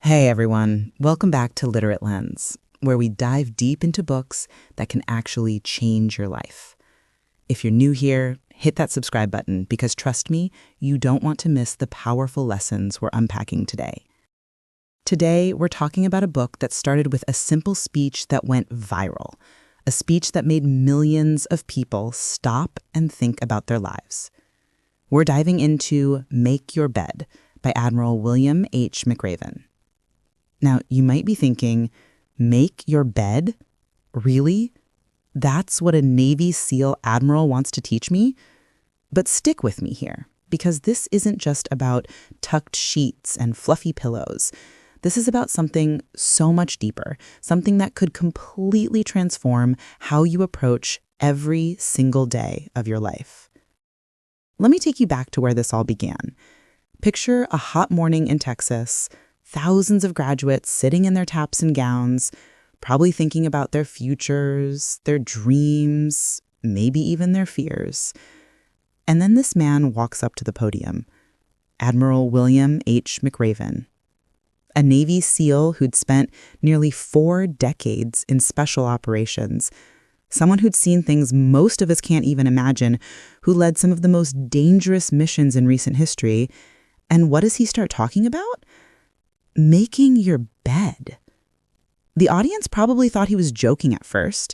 Hey everyone, welcome back to Literate Lens, where we dive deep into books that can actually change your life. If you're new here, hit that subscribe button because trust me, you don't want to miss the powerful lessons we're unpacking today. Today, we're talking about a book that started with a simple speech that went viral, a speech that made millions of people stop and think about their lives. We're diving into Make Your Bed by Admiral William H. McRaven. Now, you might be thinking, make your bed? Really? That's what a Navy SEAL admiral wants to teach me? But stick with me here, because this isn't just about tucked sheets and fluffy pillows. This is about something so much deeper, something that could completely transform how you approach every single day of your life. Let me take you back to where this all began. Picture a hot morning in Texas, thousands of graduates sitting in their tops and gowns, probably thinking about their futures, their dreams, maybe even their fears. And then this man walks up to the podium, Admiral William H. McRaven, a Navy SEAL who'd spent nearly 4 decades in special operations, someone who'd seen things most of us can't even imagine, who led some of the most dangerous missions in recent history. And what does he start talking about? Making your bed. The audience probably thought he was joking at first,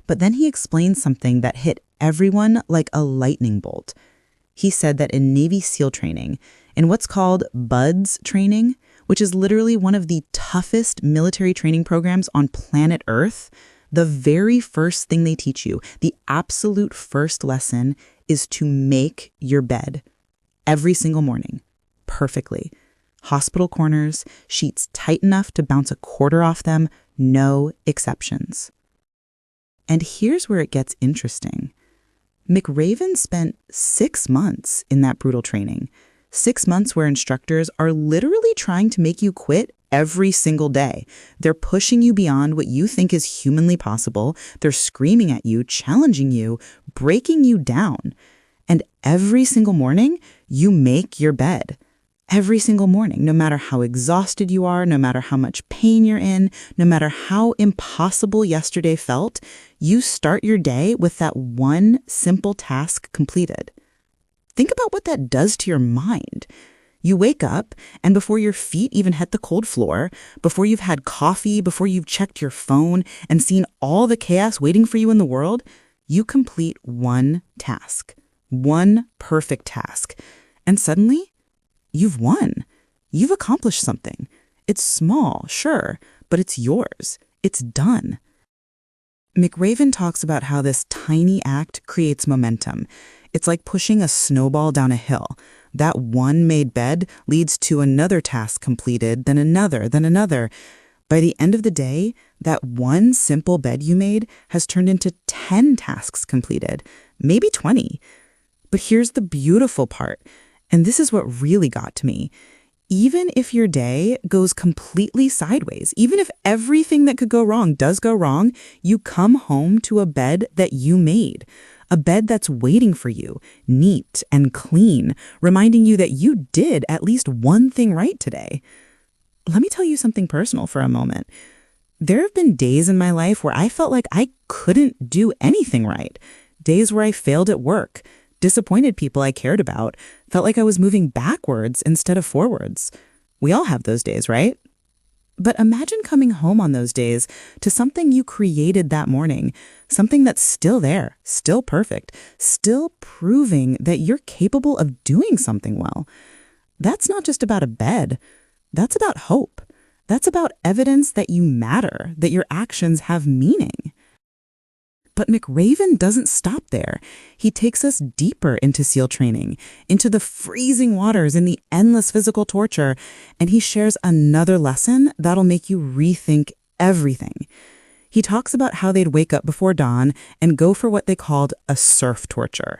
but then he explained something that hit everyone like a lightning bolt. He said that in Navy SEAL training, in what's called BUDS training, which is literally one of the toughest military training programs on planet Earth, the very first thing they teach you, the absolute first lesson, is to make your bed every single morning, perfectly. Hospital corners, sheets tight enough to bounce a quarter off them, no exceptions. And here's where it gets interesting. McRaven spent 6 months in that brutal training, 6 months where instructors are literally trying to make you quit every single day. They're pushing you beyond what you think is humanly possible. They're screaming at you, challenging you, breaking you down. And every single morning, you make your bed. Every single morning, no matter how exhausted you are, no matter how much pain you're in, no matter how impossible yesterday felt, you start your day with that one simple task completed. Think about what that does to your mind. You wake up, and before your feet even hit the cold floor, before you've had coffee, before you've checked your phone and seen all the chaos waiting for you in the world, you complete one task, one perfect task. And suddenly, you've won. You've accomplished something. It's small, sure, but it's yours. It's done. McRaven talks about how this tiny act creates momentum. It's like pushing a snowball down a hill. That one made bed leads to another task completed, then another, then another. By the end of the day, that one simple bed you made has turned into 10 tasks completed, maybe 20. But here's the beautiful part. And this is what really got to me. Even if your day goes completely sideways, even if everything that could go wrong does go wrong, you come home to a bed that you made, a bed that's waiting for you, neat and clean, reminding you that you did at least one thing right today. Let me tell you something personal for a moment. There have been days in my life where I felt like I couldn't do anything right, days where I failed at work, disappointed people I cared about, felt like I was moving backwards instead of forwards. We all have those days, right? But imagine coming home on those days to something you created that morning, something that's still there, still perfect, still proving that you're capable of doing something well. That's not just about a bed. That's about hope. That's about evidence that you matter, that your actions have meaning. But McRaven doesn't stop there. He takes us deeper into SEAL training, into the freezing waters and the endless physical torture, and he shares another lesson that'll make you rethink everything. He talks about how they'd wake up before dawn and go for what they called a surf torture.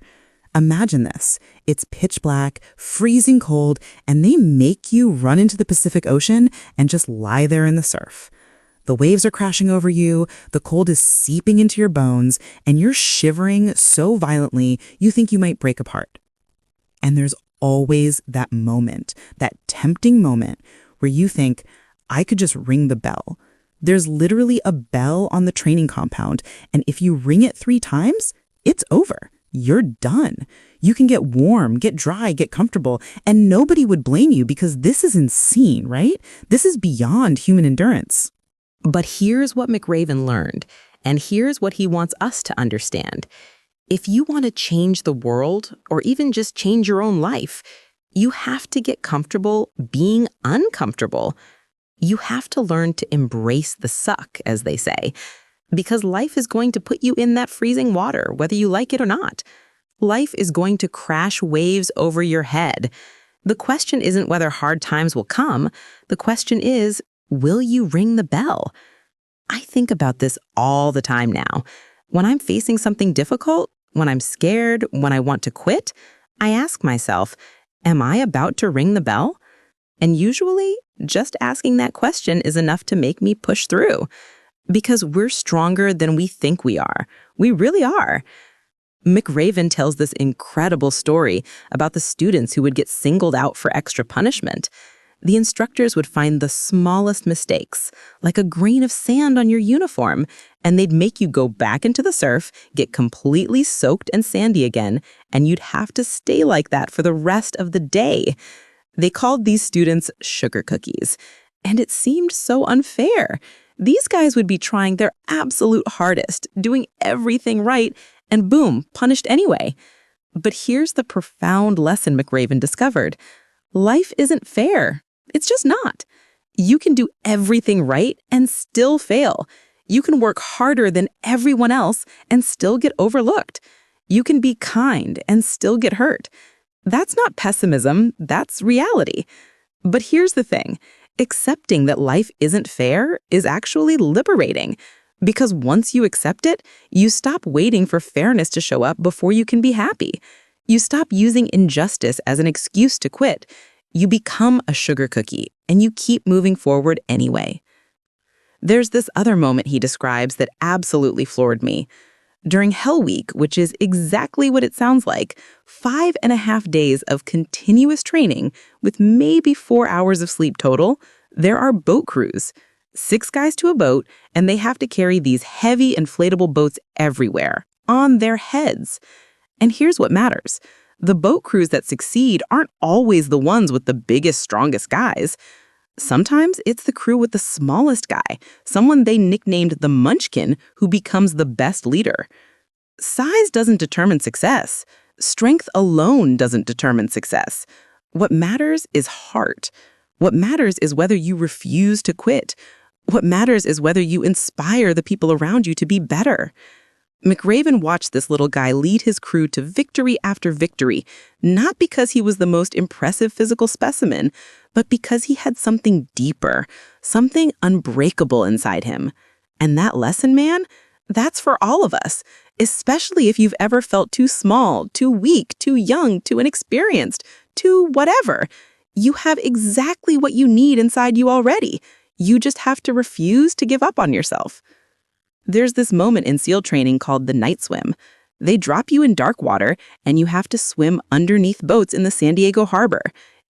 Imagine this. It's pitch black, freezing cold, and they make you run into the Pacific Ocean and just lie there in the surf. The waves are crashing over you, the cold is seeping into your bones, and you're shivering so violently you think you might break apart. And there's always that moment, that tempting moment where you think, I could just ring the bell. There's literally a bell on the training compound, and if you ring it 3 times, it's over. You're done. You can get warm, get dry, get comfortable, and nobody would blame you because this is insane, right? This is beyond human endurance. But here's what McRaven learned, and here's what he wants us to understand. If you want to change the world, or even just change your own life, you have to get comfortable being uncomfortable. You have to learn to embrace the suck, as they say, because life is going to put you in that freezing water, whether you like it or not. Life is going to crash waves over your head. The question isn't whether hard times will come. The question is, will you ring the bell? I think about this all the time now. When I'm facing something difficult, when I'm scared, when I want to quit, I ask myself, am I about to ring the bell? And usually, just asking that question is enough to make me push through. Because we're stronger than we think we are. We really are. McRaven tells this incredible story about the students who would get singled out for extra punishment. The instructors would find the smallest mistakes, like a grain of sand on your uniform, and they'd make you go back into the surf, get completely soaked and sandy again, and you'd have to stay like that for the rest of the day. They called these students sugar cookies, and it seemed so unfair. These guys would be trying their absolute hardest, doing everything right, and boom, punished anyway. But here's the profound lesson McRaven discovered. Life isn't fair. It's just not. You can do everything right and still fail. You can work harder than everyone else and still get overlooked. You can be kind and still get hurt. That's not pessimism, that's reality. But here's the thing. Accepting that life isn't fair is actually liberating. Because once you accept it, you stop waiting for fairness to show up before you can be happy. You stop using injustice as an excuse to quit. You become a sugar cookie, and you keep moving forward anyway. There's this other moment he describes that absolutely floored me. During Hell Week, which is exactly what it sounds like, 5.5 days of continuous training with maybe 4 hours of sleep total, there are boat crews. 6 guys to a boat, and they have to carry these heavy inflatable boats everywhere, on their heads. And here's what matters. The boat crews that succeed aren't always the ones with the biggest, strongest guys. Sometimes it's the crew with the smallest guy, someone they nicknamed the Munchkin, who becomes the best leader. Size doesn't determine success. Strength alone doesn't determine success. What matters is heart. What matters is whether you refuse to quit. What matters is whether you inspire the people around you to be better. McRaven watched this little guy lead his crew to victory after victory, not because he was the most impressive physical specimen, but because he had something deeper, something unbreakable inside him. And that lesson, man, that's for all of us, especially if you've ever felt too small, too weak, too young, too inexperienced, too whatever. You have exactly what you need inside you already. You just have to refuse to give up on yourself. There's this moment in SEAL training called the night swim. They drop you in dark water, and you have to swim underneath boats in the San Diego harbor.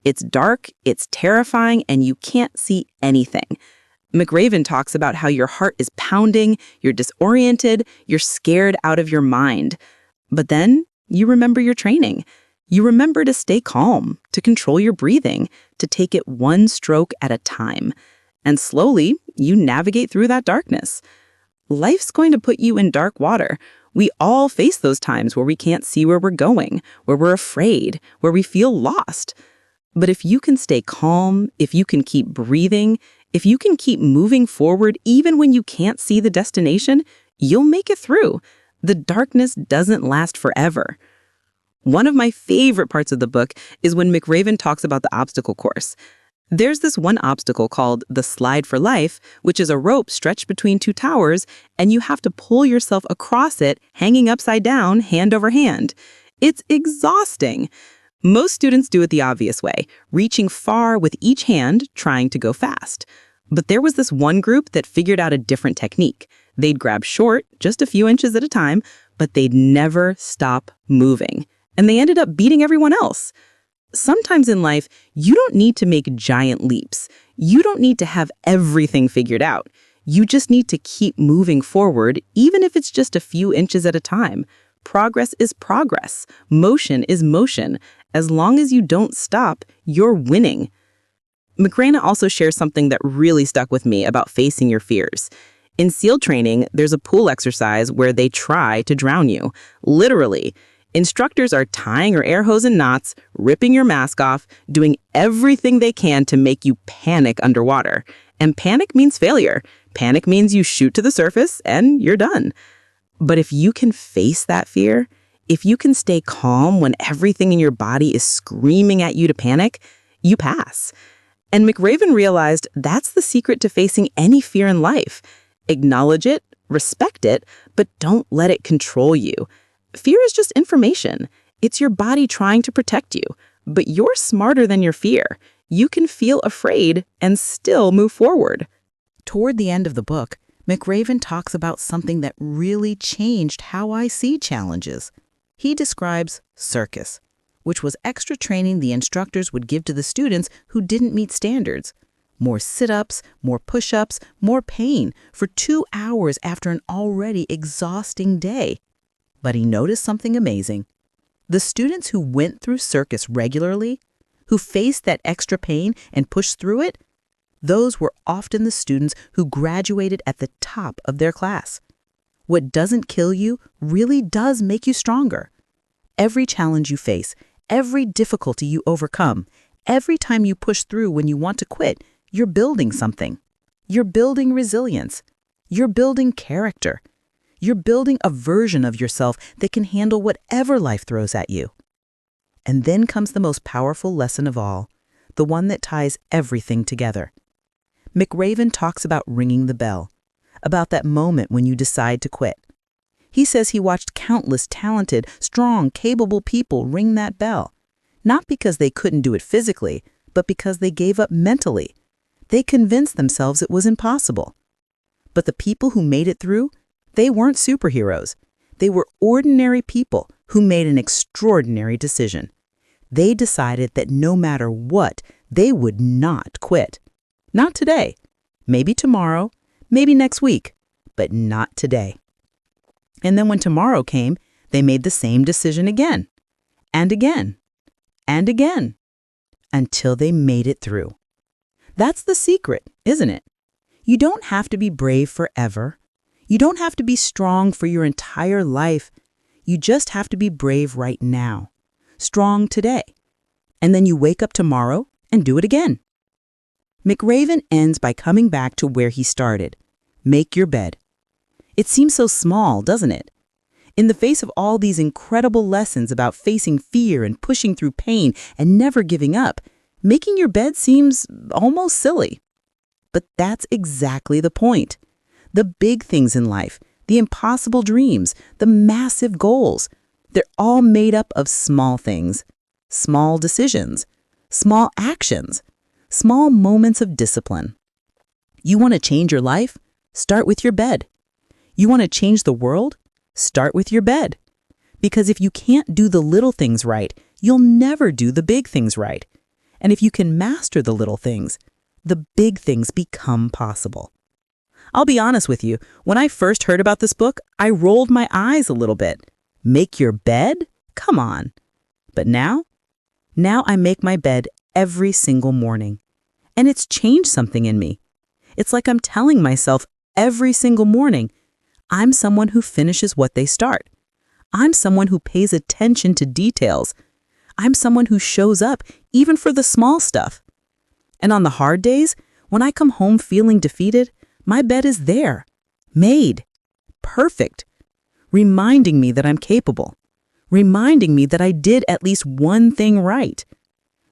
It's dark, it's terrifying, and you can't see anything. McRaven talks about how your heart is pounding, you're disoriented, you're scared out of your mind. But then you remember your training. You remember to stay calm, to control your breathing, to take it one stroke at a time. And slowly, you navigate through that darkness. Life's going to put you in dark water. We all face those times where we can't see where we're going, where we're afraid, where we feel lost. But if you can stay calm, if you can keep breathing, if you can keep moving forward even when you can't see the destination, you'll make it through. The darkness doesn't last forever. One of my favorite parts of the book is when McRaven talks about the obstacle course. There's this one obstacle called the slide for life, which is a rope stretched between 2 towers, and you have to pull yourself across it, hanging upside down, hand over hand. It's exhausting. Most students do it the obvious way, reaching far with each hand, trying to go fast. But there was this one group that figured out a different technique. They'd grab short, just a few inches at a time, but they'd never stop moving. And they ended up beating everyone else. Sometimes in life, you don't need to make giant leaps. You don't need to have everything figured out. You just need to keep moving forward, even if it's just a few inches at a time. Progress is progress. Motion is motion. As long as you don't stop, you're winning. McRaven also shares something that really stuck with me about facing your fears. In SEAL training, there's a pool exercise where they try to drown you. Literally. Instructors are tying your air hose in knots, ripping your mask off, doing everything they can to make you panic underwater. And panic means failure. Panic means you shoot to the surface and you're done. But if you can face that fear, if you can stay calm when everything in your body is screaming at you to panic, you pass. And McRaven realized that's the secret to facing any fear in life. Acknowledge it, respect it, but don't let it control you. Fear is just information. It's your body trying to protect you, but you're smarter than your fear. You can feel afraid and still move forward. Toward the end of the book, McRaven talks about something that really changed how I see challenges. He describes circus, which was extra training the instructors would give to the students who didn't meet standards. More sit-ups, more push-ups, more pain for 2 hours after an already exhausting day. But he noticed something amazing. The students who went through circus regularly, who faced that extra pain and pushed through it, those were often the students who graduated at the top of their class. What doesn't kill you really does make you stronger. Every challenge you face, every difficulty you overcome, every time you push through when you want to quit, you're building something. You're building resilience. You're building character. You're building a version of yourself that can handle whatever life throws at you. And then comes the most powerful lesson of all, the one that ties everything together. McRaven talks about ringing the bell, about that moment when you decide to quit. He says he watched countless talented, strong, capable people ring that bell, not because they couldn't do it physically, but because they gave up mentally. They convinced themselves it was impossible. But the people who made it through, they weren't superheroes. They were ordinary people who made an extraordinary decision. They decided that no matter what, they would not quit. Not today. Maybe tomorrow, maybe next week, but not today. And then when tomorrow came, they made the same decision again, and again, and again, until they made it through. That's the secret, isn't it? You don't have to be brave forever. You don't have to be strong for your entire life. You just have to be brave right now, strong today. And then you wake up tomorrow and do it again. McRaven ends by coming back to where he started. Make your bed. It seems so small, doesn't it? In the face of all these incredible lessons about facing fear and pushing through pain and never giving up, making your bed seems almost silly. But that's exactly the point. The big things in life, the impossible dreams, the massive goals, they're all made up of small things, small decisions, small actions, small moments of discipline. You want to change your life? Start with your bed. You want to change the world? Start with your bed. Because if you can't do the little things right, you'll never do the big things right. And if you can master the little things, the big things become possible. I'll be honest with you, when I first heard about this book, I rolled my eyes a little bit. Make your bed? Come on. But now I make my bed every single morning. And it's changed something in me. It's like I'm telling myself every single morning, I'm someone who finishes what they start. I'm someone who pays attention to details. I'm someone who shows up even for the small stuff. And on the hard days, when I come home feeling defeated, my bed is there, made, perfect, reminding me that I'm capable, reminding me that I did at least one thing right,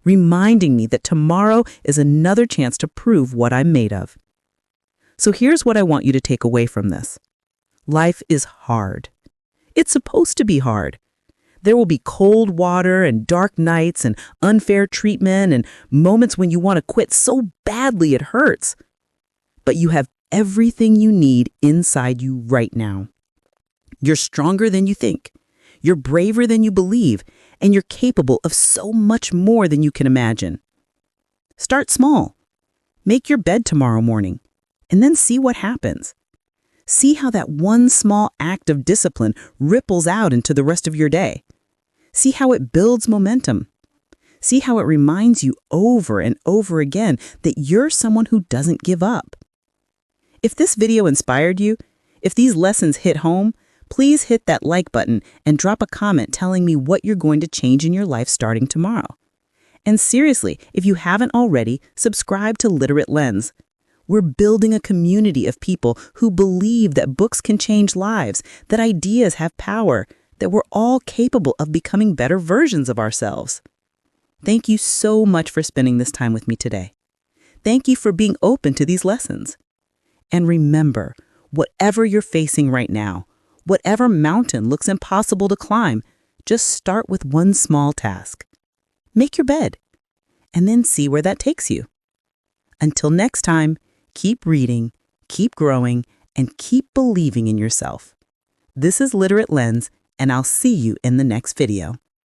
reminding me that tomorrow is another chance to prove what I'm made of. So here's what I want you to take away from this. Life is hard. It's supposed to be hard. There will be cold water and dark nights and unfair treatment and moments when you want to quit so badly it hurts. But you have everything you need inside you right now. You're stronger than you think. You're braver than you believe, and you're capable of so much more than you can imagine. Start small. Make your bed tomorrow morning, and then see what happens. See how that one small act of discipline ripples out into the rest of your day. See how it builds momentum. See how it reminds you over and over again that you're someone who doesn't give up. If this video inspired you, if these lessons hit home, please hit that like button and drop a comment telling me what you're going to change in your life starting tomorrow. And seriously, if you haven't already, subscribe to Literate Lens. We're building a community of people who believe that books can change lives, that ideas have power, that we're all capable of becoming better versions of ourselves. Thank you so much for spending this time with me today. Thank you for being open to these lessons. And remember, whatever you're facing right now, whatever mountain looks impossible to climb, just start with one small task. Make your bed, and then see where that takes you. Until next time, keep reading, keep growing, and keep believing in yourself. This is Literate Lens, and I'll see you in the next video.